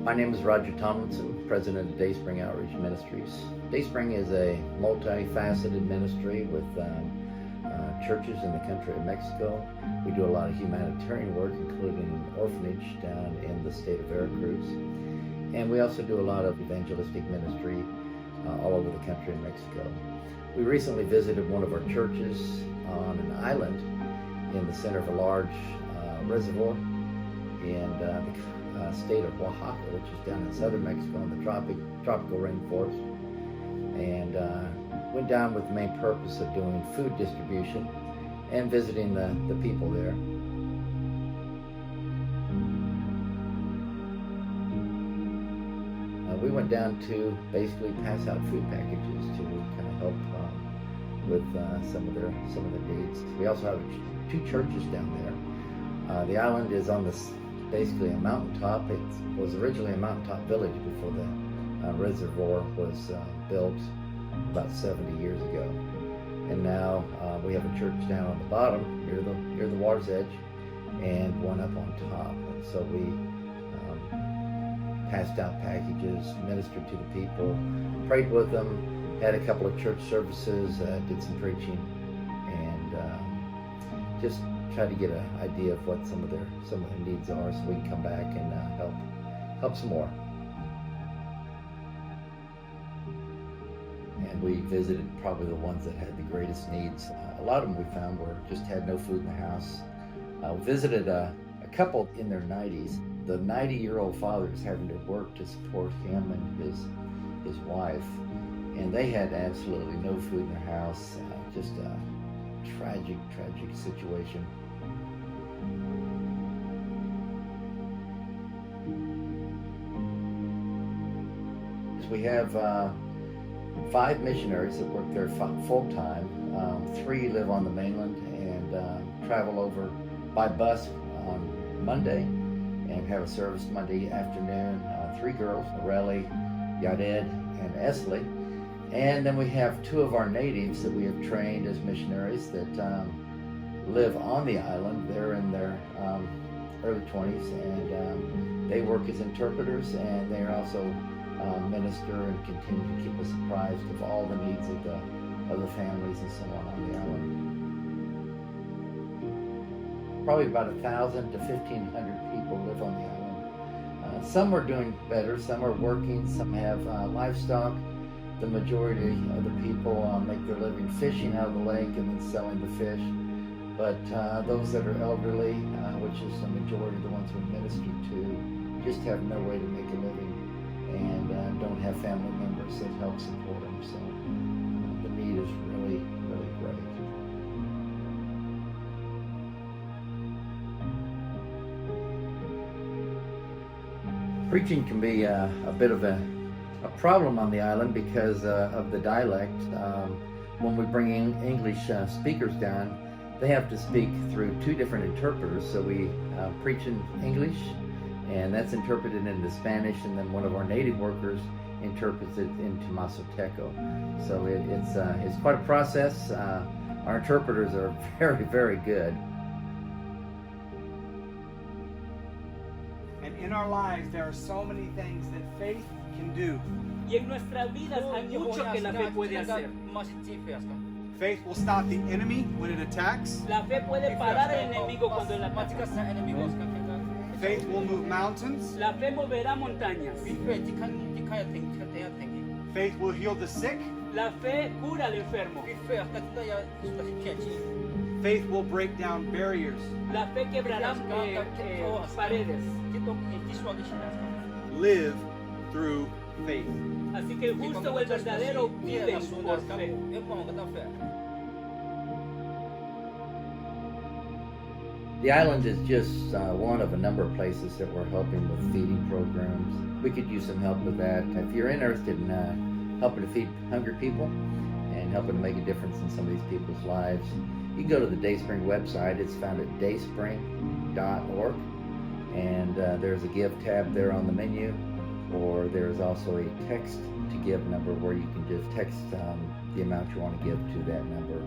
My name is Roger Tomlinson, President of Dayspring Outreach Ministries. Dayspring is a multifaceted ministry with churches in the country of Mexico. We do a lot of humanitarian work, including an orphanage down in the state of Veracruz. And we also do a lot of evangelistic ministry all over the country in Mexico. We recently visited one of our churches on an island in the center of a large reservoir in the state of Oaxaca, which is down in southern Mexico in the tropical rainforest. And went down with the main purpose of doing food distribution and visiting the people there. We went down to basically pass out food packages to kind of help with some of their needs. We also have two churches down there. The island is on basically a mountaintop. It was originally a mountaintop village before the reservoir was built about 70 years ago. And now we have a church down on the bottom near the water's edge and one up on top. And so we passed out packages, ministered to the people, prayed with them, had a couple of church services, did some preaching, and just tried to get an idea of what some of their needs are, so we can come back and help some more. And we visited probably the ones that had the greatest needs. A lot of them we found just had no food in the house. We visited a couple in their 90s. The 90-year-old father is having to work to support him and his wife, and they had absolutely no food in their house. Just a tragic situation. We have 5 missionaries that work there full-time. 3 live on the mainland and travel over by bus on Monday and have a service Monday afternoon. 3 girls, Morelli, Yared, and Esley. And then we have 2 of our natives that we have trained as missionaries that live on the island. They're in their early 20s, and they work as interpreters, and they also minister and continue to keep us apprised of all the needs of the families and so on the island. Probably about 1,000 to 1,500 people live on the island. Some are doing better, some are working, some have livestock. The majority of the people make their living fishing out of the lake and then selling the fish. But those that are elderly, which is the majority of the ones we minister to, just have no way to make a living and don't have family members that help support them. So the need is really, really great. Preaching can be a bit of a problem on the island because of the dialect. When we bring in English speakers down, they have to speak through 2 different interpreters. So we preach in English, and that's interpreted into Spanish, and then one of our native workers interprets it into Mazateco. So it's quite a process. Our interpreters are very, very good. And in our lives, there are so many things that faith can do. Y en nuestras vidas hay mucho que la fe puede hacer. Faith will stop the enemy when it attacks. La fe puede parar al enemigo cuando él ataca. Faith will move mountains. La fe moverá montañas. Faith will heal the sick. La fe cura al enfermo. Faith will break down barriers. La fe quebrará paredes. Live through faith. Así que el justo o el verdadero viven por fe. The island is just one of a number of places that we're helping with feeding programs. We could use some help with that. If you're interested in helping to feed hungry people and helping to make a difference in some of these people's lives, you can go to the Dayspring website. It's found at dayspring.org, and there's a Give tab there on the menu, or there's also a text to give number where you can just text the amount you want to give to that number.